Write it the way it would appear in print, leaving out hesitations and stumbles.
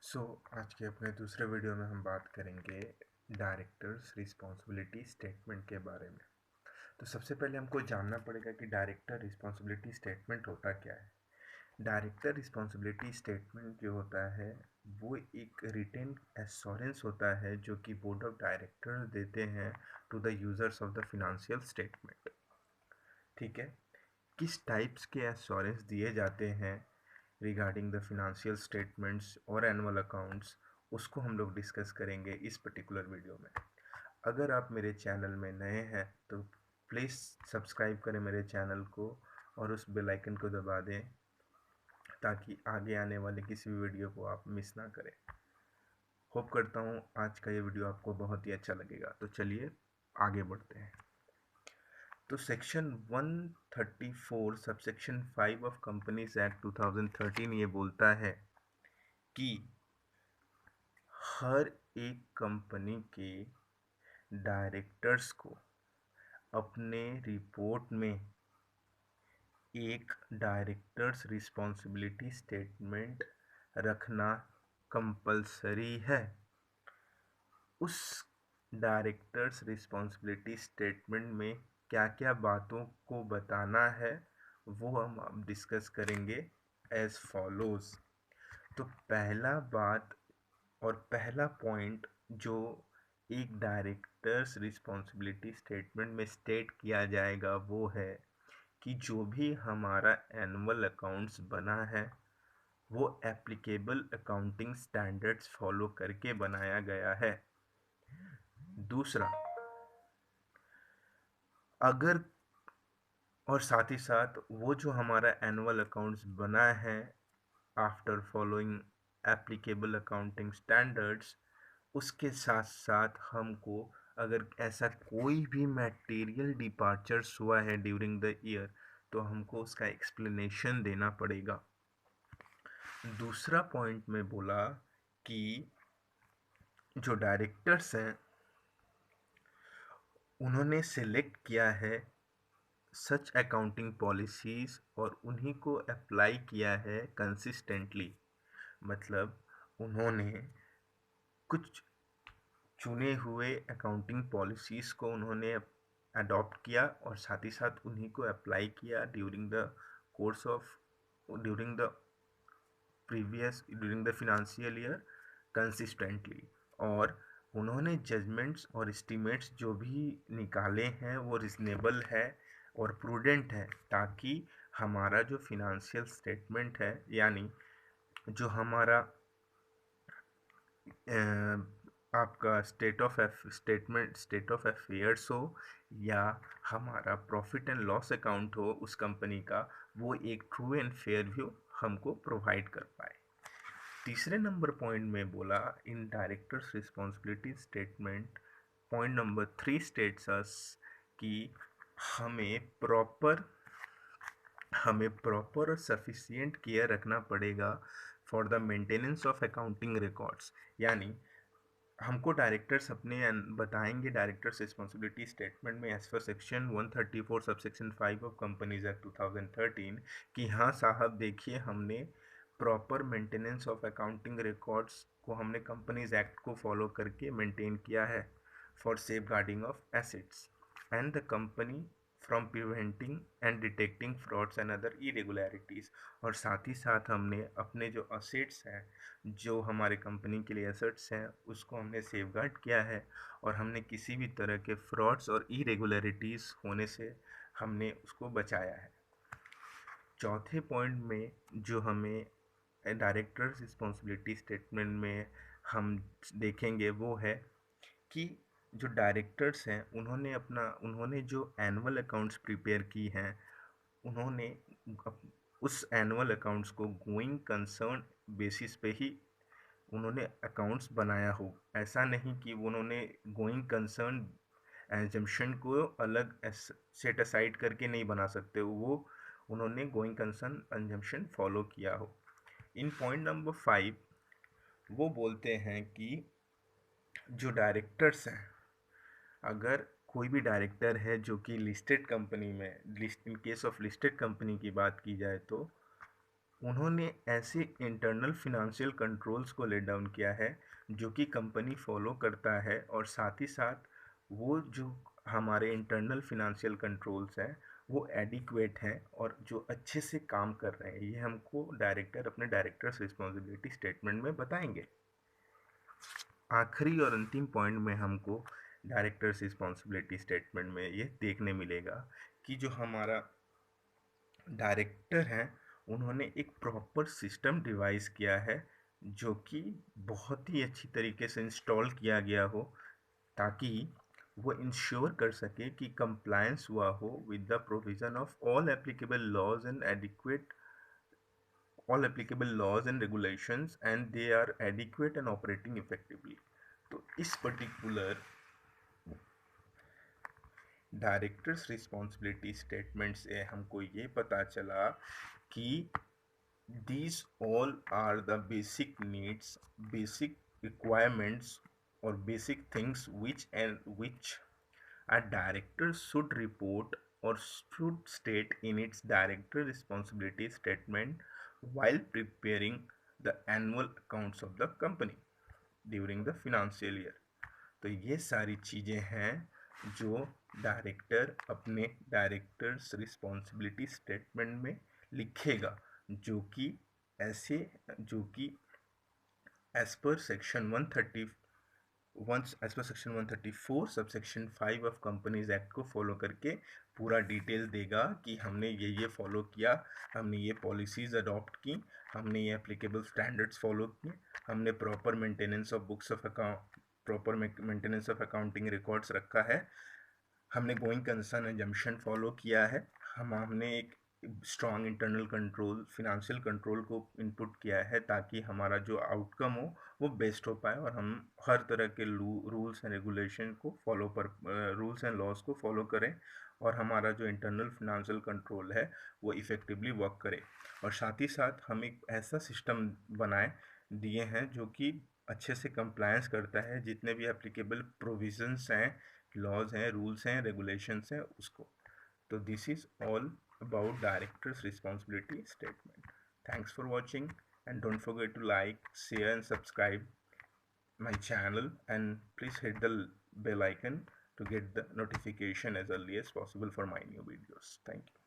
आज के अपने दूसरे वीडियो में हम बात करेंगे डायरेक्टर्स रिस्पॉन्सिबिलिटी स्टेटमेंट के बारे में। तो सबसे पहले हमको जानना पड़ेगा कि डायरेक्टर रिस्पॉन्सिबिलिटी स्टेटमेंट होता क्या है। डायरेक्टर रिस्पॉन्सिबिलिटी स्टेटमेंट जो होता है वो एक रिटेन एश्योरेंस होता है जो कि बोर्ड ऑफ डायरेक्टर्स देते हैं to the users of the financial statement. ठीक है, किस टाइप्स के एश्योरेंस दिए जाते हैं रिगार्डिंग द फिनेंशियल स्टेटमेंट्स और एनुअल अकाउंट्स, उसको हम लोग डिस्कस करेंगे इस पर्टिकुलर वीडियो में। अगर आप मेरे चैनल में नए हैं तो प्लीज़ सब्सक्राइब करें मेरे चैनल को और उस बेल आइकन को दबा दें ताकि आगे आने वाले किसी भी वीडियो को आप मिस ना करें। होप करता हूँ आज का ये वीडियो आपको बहुत ही अच्छा लगेगा। तो चलिए आगे बढ़ते हैं। तो section 134 subsection 5 of companies act 2013 ये बोलता है कि हर एक कंपनी के डायरेक्टर्स को अपने रिपोर्ट में एक डायरेक्टर्स रिस्पॉन्सिबिलिटी स्टेटमेंट रखना कंपलसरी है। उस डायरेक्टर्स रिस्पॉन्सिबिलिटी स्टेटमेंट में क्या क्या बातों को बताना है वो हम अब डिस्कस करेंगे एज फॉलोज। तो पहला बात और पहला पॉइंट जो एक डायरेक्टर्स रिस्पॉन्सिबिलिटी स्टेटमेंट में स्टेट किया जाएगा वो है कि जो भी हमारा एनुअल अकाउंट्स बना है वो एप्लीकेबल अकाउंटिंग स्टैंडर्ड्स फॉलो करके बनाया गया है। दूसरा, अगर और साथ ही साथ वो जो हमारा एनुअल अकाउंट्स बना है after following applicable accounting standards, उसके साथ साथ हमको अगर ऐसा कोई भी मटेरियल डिपार्चर्स हुआ है ड्यूरिंग द ईयर तो हमको उसका एक्सप्लेनेशन देना पड़ेगा। दूसरा पॉइंट में बोला कि जो डायरेक्टर्स हैं उन्होंने सिलेक्ट किया है सच अकाउंटिंग पॉलिसीज़ और उन्हीं को अप्लाई किया है कंसिस्टेंटली। मतलब उन्होंने कुछ चुने हुए अकाउंटिंग पॉलिसीज़ को उन्होंने अडॉप्ट किया और साथ ही साथ उन्हीं को अप्लाई किया during the course of during the during the financial year consistently. और उन्होंने जजमेंट्स और एस्टीमेट्स जो भी निकाले हैं वो रिजनेबल है और प्रूडेंट है ताकि हमारा जो फिनेंशियल स्टेटमेंट है यानी जो हमारा आपका स्टेट ऑफ अफेयर्स हो या हमारा प्रॉफिट एंड लॉस अकाउंट हो उस कंपनी का, वो एक ट्रू एंड फेयर व्यू हमको प्रोवाइड कर पाए। तीसरे नंबर पॉइंट में बोला in directors responsibility statement point number 3 states us कि हमें प्रॉपर और सफिशिएंट केयर रखना पड़ेगा for the maintenance of accounting records. यानी हमको डायरेक्टर्स अपने बताएंगे डायरेक्टर्स रिस्पॉन्सिबिलिटी स्टेटमेंट में as per section 134 subsection 5 of companies act 2013 कि हाँ साहब देखिए हमने proper maintenance of accounting records को हमने कंपनीज एक्ट को फॉलो करके मेंटेन किया है for safeguarding of assets and the company from preventing and detecting frauds and other irregularities. और साथ ही साथ हमने अपने जो असेट्स हैं जो हमारे कंपनी के लिए एसेट्स हैं उसको हमने सेफगार्ड किया है और हमने किसी भी तरह के फ्रॉड्स और इरेगुलरिटीज़ होने से हमने उसको बचाया है। चौथे पॉइंट में जो हमें डायरेक्टर्स रिस्पॉन्सिबिलिटी स्टेटमेंट में हम देखेंगे वो है कि जो डायरेक्टर्स हैं उन्होंने जो एनुअल अकाउंट्स प्रिपेयर की हैं उन्होंने उस एनुअल अकाउंट्स को गोइंग कंसर्न बेसिस पे ही उन्होंने अकाउंट्स बनाया हो। ऐसा नहीं कि उन्होंने गोइंग कंसर्न एजम्पशन को अलग सेट असाइड करके नहीं बना सकते, वो उन्होंने गोइंग कंसर्न एजम्पशन फॉलो किया हो। इन पॉइंट नंबर 5 वो बोलते हैं कि जो डायरेक्टर्स हैं, अगर कोई भी डायरेक्टर है जो कि लिस्टेड कंपनी में in case of listed company की बात की जाए तो उन्होंने ऐसे इंटरनल फिनेंशियल कंट्रोल्स को ले डाउन किया है जो कि कंपनी फॉलो करता है, और साथ ही साथ वो जो हमारे इंटरनल फिनेंशियल कंट्रोल्स हैं वो एडिक्वेट हैं और जो अच्छे से काम कर रहे हैं, ये हमको डायरेक्टर अपने डायरेक्टर्स रिस्पॉन्सिबिलिटी स्टेटमेंट में बताएंगे। आखिरी और अंतिम पॉइंट में हमको डायरेक्टर्स रिस्पॉन्सिबिलिटी स्टेटमेंट में ये देखने मिलेगा कि जो हमारा डायरेक्टर हैं उन्होंने एक प्रॉपर सिस्टम डिवाइस किया है जो कि बहुत ही अच्छी तरीके से इंस्टॉल किया गया हो, ताकि वो इंश्योर कर सके कि कंप्लायंस हुआ हो with the provision of all applicable laws and regulations, and they are adequate and operating effectively। तो इस पर्टिकुलर डायरेक्टर्स रिस्पॉन्सिबिलिटी स्टेटमेंट से हमको ये पता चला कि these all are the basic needs, basic requirements or basic things which a director should report or should state in its director responsibility statement while preparing the annual accounts of the company during the financial year। तो ये सारी चीज़ें हैं जो director अपने directors responsibility statement में लिखेगा, जो कि ऐसे जो कि as per section 134 sub section 5 of companies act को फॉलो करके पूरा डिटेल देगा कि हमने ये फॉलो किया, हमने ये पॉलिसीज़ अडॉप्ट की, हमने ये एप्लीकेबल स्टैंडर्ड्स फॉलो किए, हमने proper maintenance of books of account, proper maintenance of accounting records रखा है, हमने गोइंग कंसर्न एजम्पशन फॉलो किया है, हमने एक strong internal control financial control को इनपुट किया है ताकि हमारा जो आउटकम हो वो बेस्ट हो पाए और हम हर तरह के रूल्स एंड रेगुलेशन को फॉलो पर रूल्स एंड लॉज को फॉलो करें और हमारा जो इंटरनल फिनेंशियल कंट्रोल है वो इफ़ेक्टिवली वर्क करे। और साथ ही साथ हम एक ऐसा सिस्टम बनाए दिए हैं जो कि अच्छे से कंप्लायंस करता है जितने भी एप्लीकेबल प्रोविजंस हैं, लॉज हैं, रूल्स हैं, रेगुलेशंस हैं उसको। तो this is all about director's responsibility statement। Thanks for watching, and don't forget to like, share and subscribe my channel, and please hit the bell icon to get the notification as early as possible for my new videos। Thank you।